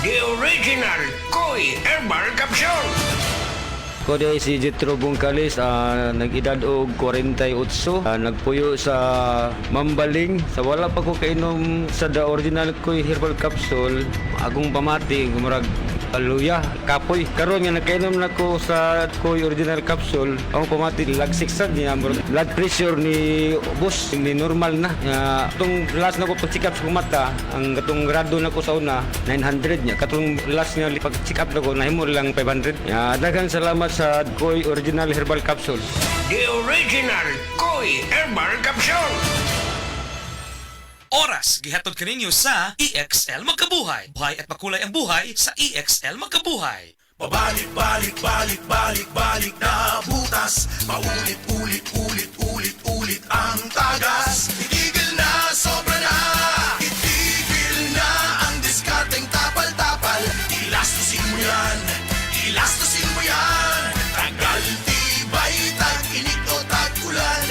The original Koy Herbal Capsule. Ko di si Jetro Bungkalis, nag-edad og 48, nagpuyo sa Mambaling. Sa wala pa ko kainom sa the original Koy Herbal Capsule, agong pamati, gumurag aluya, kapoy. Karon nga nakainom na ko sa Koy Original Capsule, ang pamati lagsik sad niya, blood pressure ni boss ni normal na. Itong last na ko pag-check up sa mata, ang katong grado na ko sa una 900 niya. Katong last nga pag-check up na ko nahimo lang 500. Daghang salamat sa Koy Original Herbal Capsule. The original Koy Herbal Capsule. Oras gihatod kaninyo sa EXL Magkabuhay. Buhay at makulay ang buhay sa EXL Magkabuhay. Pabalik-balik na butas. Paulit-ulit ang tagas. Itigil na, sobra na. Itigil na ang diskarteng tapal-tapal. Ilastusin mo yan, tagal, tibay, tag-init o tag-ulan.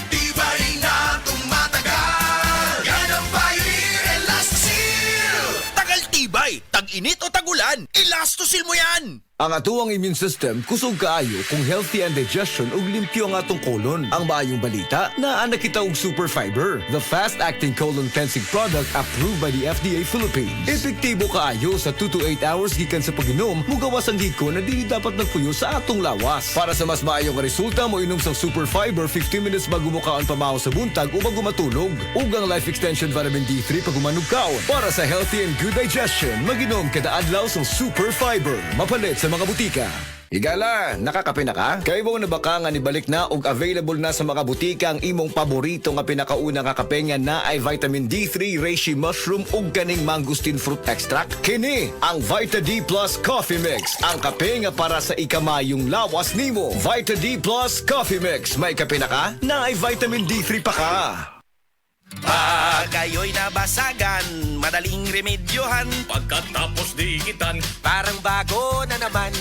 Tibay na tumatagal. Yan ang Pioneer Elastosil. Tagal, tibay, tag-init o tag-ulan. Elastosil mo yan. Ang atuang immune system kusog kaayo kung healthy and digestion ug limpyo ang atong kolon. Ang maayong balita naa na kita og Super Fiber, the fast-acting colon cleansing product approved by the FDA Philippines. Epektibo kaayo sa 2 to 8 hours gikan sa pag-inom, mugawas ang hiko na dili dapat nagpuyo sa atong lawas. Para sa mas maayong resulta mo inom sang Super Fiber 15 minutes bago mo kaon pamahaw sa buntag o bago matulog. Ug ang Life Extension Vitamin D3 pag umanog kaon. Para sa healthy and good digestion, mag-inom kada adlaw sang Super Fiber. Mapalit sa mga butika. Higala, nakakape na ka? Kay mo na baka nga nibalik na og available na sa mga butika ang imong paborito nga pinakauna nga kape nga na ay vitamin D3, reishi mushroom ug kaning mangosteen fruit extract. Kini ang Vita D Plus Coffee Mix, ang kape nga para sa ikamayong lawas nimo. Vita D Plus Coffee Mix, may kape na ka? Na ay vitamin D3 pa ka. Pag kayo'y nabasagan, madaling remedyohan. Pagkatapos dikitan, Parang bago na naman.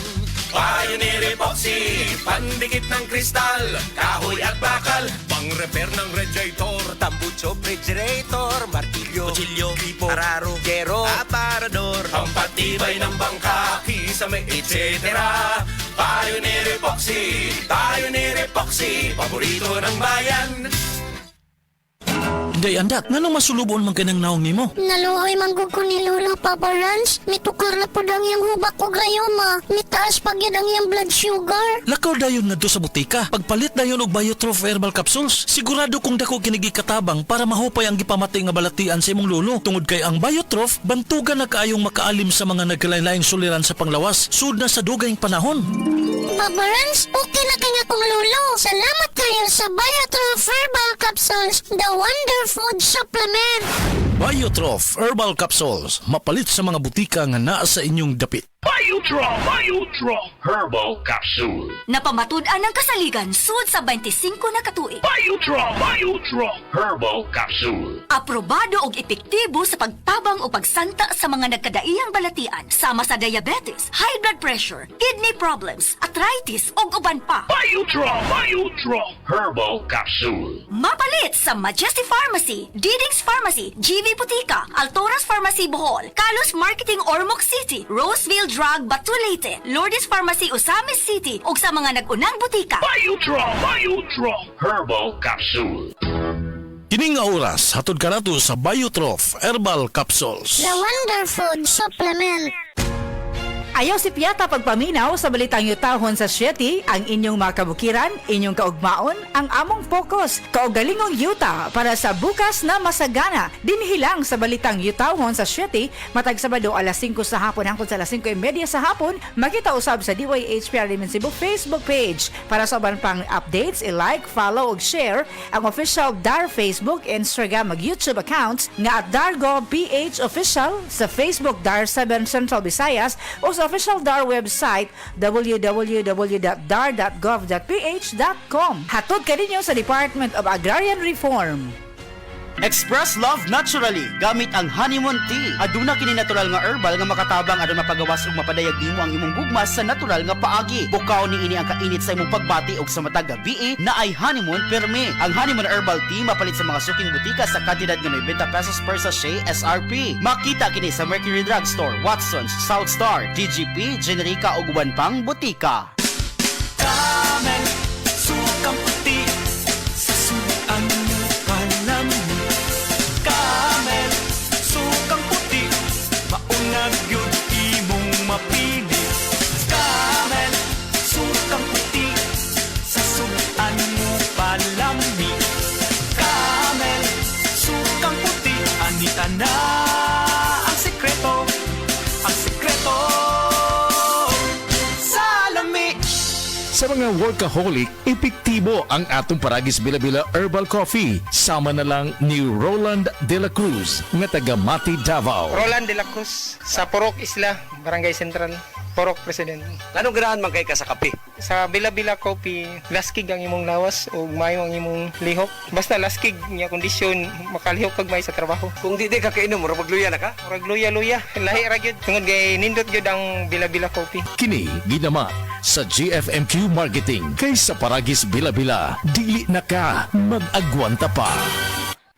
Pioneer Epoxy, pandikit ng kristal, kahoy at bakal, pang-repair ng radiator, tambucho, refrigerator, martilyo, kutsilyo, gripo, araro, gero, aparador, pampatibay ng bangka, kisame, etc. Pioneer Epoxy, paborito ng bayan. Day andak, ngano masulubon man kanang naong nimo? Naluoy manggug ko ni Lolo, Papa Lance. Mitukar na po dang yung hubak ko grayoma. Mitaas pag yun ang yung blood sugar. Lakaw dayon na do sa butika. Pagpalit dayon og Biotrof Herbal Capsules. Sigurado kung dako kinigi katabang para mahupay ang gipamatay nga balatian sa imong lolo. Tungod kay ang Biotrof, bantugan na kaayong makaalim sa mga nagkalain-lain suliran sa panglawas. Sud na sa dugayng panahon. Papa Lance, okay na kanya kong Lolo. Salamat kayo sa Biotrof Herbal Capsules, the Wonder Food Supplement. Biotrof Herbal Capsules. Mapalit sa mga butika nga naa sa inyong dapit. Biotrop Herbal Capsule. Napamatud-an ng kasaligan sud sa 25 na katuig. Biotrop Herbal Capsule. Aprobado og epektibo sa pagtabang o pagsanta sa mga nagkadaiyang balatian sama sa diabetes, high blood pressure, kidney problems, arthritis ug uban pa. Biotrop Herbal Capsule. Mapalit sa Majesty Pharmacy, Diding's Pharmacy, GV Putika, Altoras Pharmacy Bohol, Kalos Marketing Ormoc City, Roseville Drug Batulete, Lourdes Pharmacy Osamis City ug sa mga nag-unang butika. Biotrop Herbal Capsule. Kining nga oras, hatod ka nato sa Biotrof Herbal Capsules. The Wonder Food Supplement. Ayaw si Piata pagpaminaw sa balitang yutahon sa Sieti, ang inyong mga kabukiran, inyong kaugmaon, ang among focus, kaugalingong yuta para sa bukas na masagana. Dinhilang sa balitang yutahon sa Sieti, matag Sabado alas 5 sa hapon hangtod sa alas 5:30 sa hapon, makita usab sa DYHPR Limen Cebu Facebook page. Para sa uban pang updates, i-like, follow ug share ang official DAR Facebook, Instagram ug YouTube accounts nga at DarGovPH Official sa Facebook DAR 7 Central Visayas o sa official DAR website www.dar.gov.ph.com. Hatod ka ninyo sa Department of Agrarian Reform. Express love naturally gamit ang honeymoon tea. Aduna kini natural nga herbal nga makatabang aron mapagawas ug mapadayag nimo ang imong gugma sa natural nga paagi. Bukaw ni ini ang kainit sa imong pagbati ug sa matag gabi na ay honeymoon perme. Ang honeymoon herbal tea mapalit sa mga suking butika sa kantidad nga 90 pesos per sachet SRP. Makita kini sa Mercury Drugstore, Watson's, South Star, DGP, Generica ug uban pang butika. Camel, sukang puti, sa suan mo panami. Camel, sukang puti, maunag yun imong mapili. Camel, sukang puti, sa suan mo palami. Camel, sukang puti, anita na ang sekreto, ang sekreto. Salami! Sa mga workaholic, epektibo ang atong Paragis Bila-Bila Herbal Coffee. Sama na lang ni Roland De La Cruz, nga taga Mati, Davao. Roland De La Cruz, sa Purok Isla, Barangay Central, Purok President. Anong ganahan man kay ka sa kape? Sa Bila-Bila Coffee, laskig ang imong lawas o mayo ang imong lihok. Basta laskig niya kondisyon, makalihok kag may sa trabaho. Kung di ka kainom, mura magluya na ka? Murag luya-luya, lahi ra gyud. Tungod kay nindot gyud ang Bila-Bila Coffee. Kini ginamat sa GFMQ Marketing. Kay sa Paragis Bila-Bila, dili na ka mag-agwanta pa.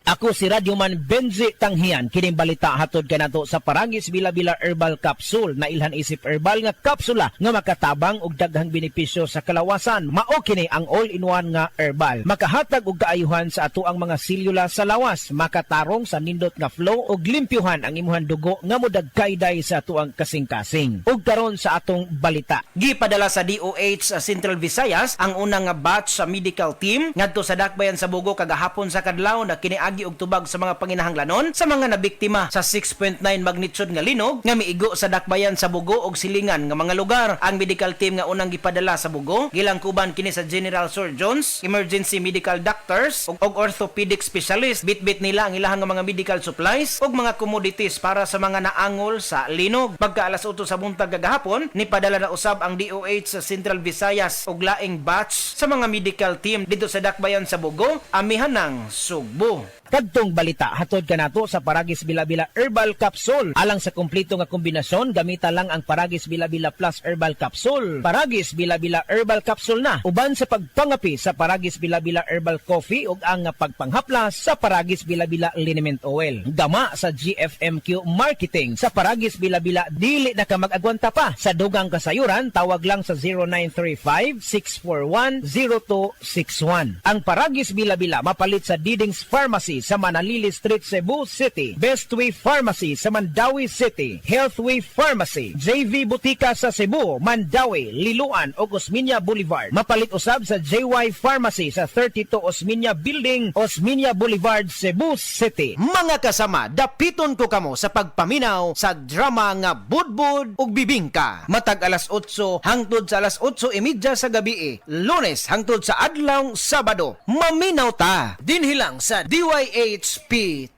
Ako si Radyoman Benzi Tanghian. Kining balita hatod kanato sa Paragis Bila-Bila Herbal Capsule na ilhan isip herbal nga kapsula nga makatabang og daghang benepisyo sa kalawasan. Mao kini ang all-in-one nga herbal. Makahatag og kaayuhan sa ato ang mga selula sa lawas, makatarong sa nindot nga flow og limpyuhan ang imuhang dugo nga modagkayday sa ato ang kasing-kasing. Ug karon sa atong balita. Gipadala sa DOH sa Central Visayas ang unang nga batch sa medical team ngadto sa Dakbayan sa Bugo kagahapon sa kadlaw na kiniagi og tubag sa mga panginahanglanon sa mga nabiktima sa 6.9 magnitude nga linog nga miigo sa Dakbayan sa Bugo og silingan nga mga lugar. Ang medical team nga unang gipadala sa Bugo gilangkuban kini sa General Surgeons, emergency medical doctors ug orthopedic specialist. Bitbit nila ang ilahang nga mga medical supplies ug mga commodities para sa mga naangol sa linog. Pagka alas 8 sa buntag kagahapon nipadala na usab ang DOH sa Central Visayas og laing batch sa mga medical team dito sa Dakbayan sa Bugo, amihan ng Sugbo. Kadtong balita hatod kanato sa Paragis Bila-Bila Herbal Capsule. Alang sa kumpleto nga kombinasyon, gamita lang ang Paragis Bila-Bila Plus Herbal Capsule. Paragis Bila-Bila Herbal Capsule na uban sa pagpangapi sa Paragis Bila-Bila Herbal Coffee ug ang pagpanghaplas sa Paragis Bila-Bila Liniment Oil. Gama sa GFMQ Marketing. Sa Paragis Bila-Bila dili na ka mag-agwanta pa. Sa dugang kasayuran tawag lang sa 0935-641-0261. Ang Paragis Bila-Bila mapalit sa Diding's Pharmacy sa Manalili Street, Cebu City, Bestway Pharmacy sa Mandawi City, Healthway Pharmacy, JV Butika sa Cebu, Mandawi, Liloan ug Osmeña Boulevard. Mapalit usab sa JY Pharmacy sa 32 Osmeña Building, Osmeña Boulevard, Cebu City. Mga kasama, dapiton ko kamo sa pagpaminaw sa drama nga Budbud ug Bibingka. Matag alas 8 hangtod sa alas 8:30 sa gabi, Lunes hangtod sa adlaw Sabado. Maminaw ta dinhi lang sa DYHP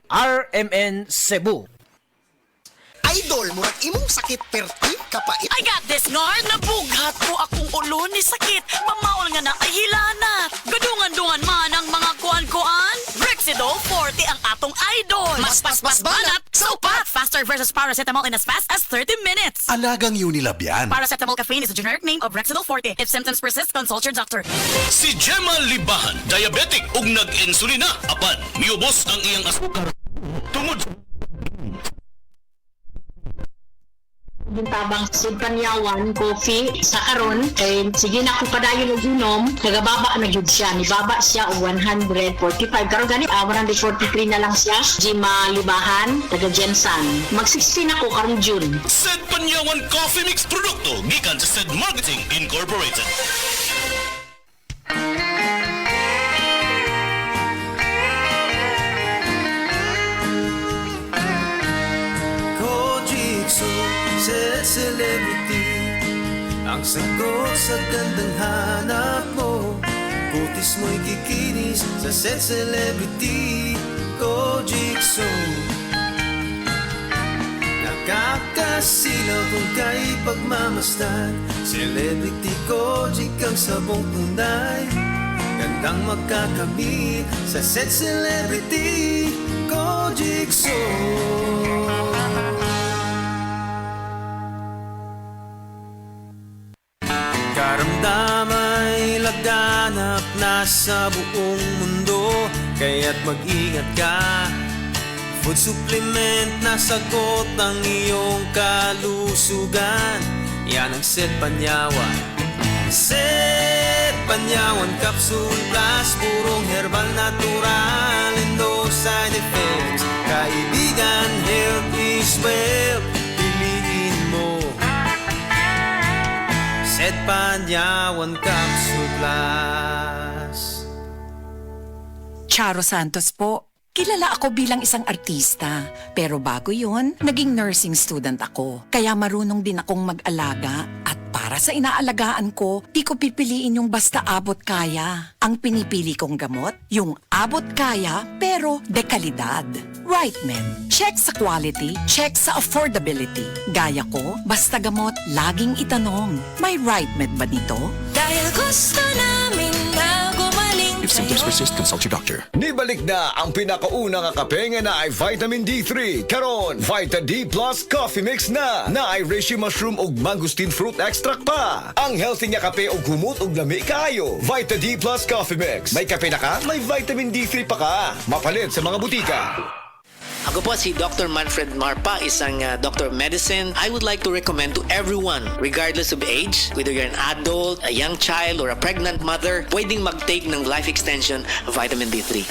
RMN Cebu. Idol mo at imong sakit perti kapait. I got this, Nard. Nabughat ko akong ulo ni sakit. Mamaol nga na ay hilanat. Gadungan-dungan man ang mga kuan-kuan. Brexidol 40 ang atong idol. Mas banat sa upat. Faster versus paracetamol in as fast as 30 minutes. Alagang Unilab yan. Paracetamol caffeine is a generic name of Brexidol 40. If symptoms persist, consult your doctor. Si Gemma Libahan, diabetic ug nag-insulina. Apan, miubos ang iyang asukar. Tungod tabang Sultanyawan coffee sa karon kay sige na ko padayon og inom nagababa na gyud siya ni baba siya og 145 karon gani 143 na lang siya. Gemma Libahan taga Jensan mag 16 ako karon June. Sed Panyawan Coffee Mix produkto gikan sa Sed Marketing Incorporated. Celebrity ang sagot sa gandang hanap mo. Kutis mo'y kikinis sa Set Celebrity Kojikso. Nakakasilaw kung kay pagmamasdan. Celebrity Kojik ang sabong tunay. Gandang magkakamit sa Set Celebrity ko jigsaw. Karamdamay laganap na sa buong mundo, kaya't mag-ingat ka. Food supplement na sagot ang iyong kalusugan. Yan ang Set Panyawan. Set Panyawan Capsule Plus, purong herbal natural and no side effects. Kaibigan, health is wealth, piliin mo Set Panyawan Capsule Plus. Charo Santos po. Kilala ako bilang isang artista. Pero bago yun, naging nursing student ako. Kaya marunong din akong mag-alaga. At para sa inaalagaan ko, di ko pipiliin yung basta abot kaya. Ang pinipili kong gamot, yung abot kaya pero de kalidad. RightMed. Check sa quality, check sa affordability. Gaya ko, basta gamot, laging itanong, may RightMed ba nito? Dahil gusto namin na gumaling If symptoms persist, consult your doctor. Nibalik na ang pinakaunang kape nga na ay vitamin D3. Karon, Vita D Plus Coffee Mix na ay reishi mushroom ug mangosteen fruit extract pa. Ang healthy nga kape ug humot ug lami kaayo. Vita D Plus Coffee Mix. May kape na ka, may vitamin D3 pa ka. Mapalit sa mga butika. Ako po si Dr. Manfred Marpa, isang doctor of medicine. I would like to recommend to everyone, regardless of age, whether you're an adult, a young child, or a pregnant mother, pwedeng mag-take ng life extension vitamin D3.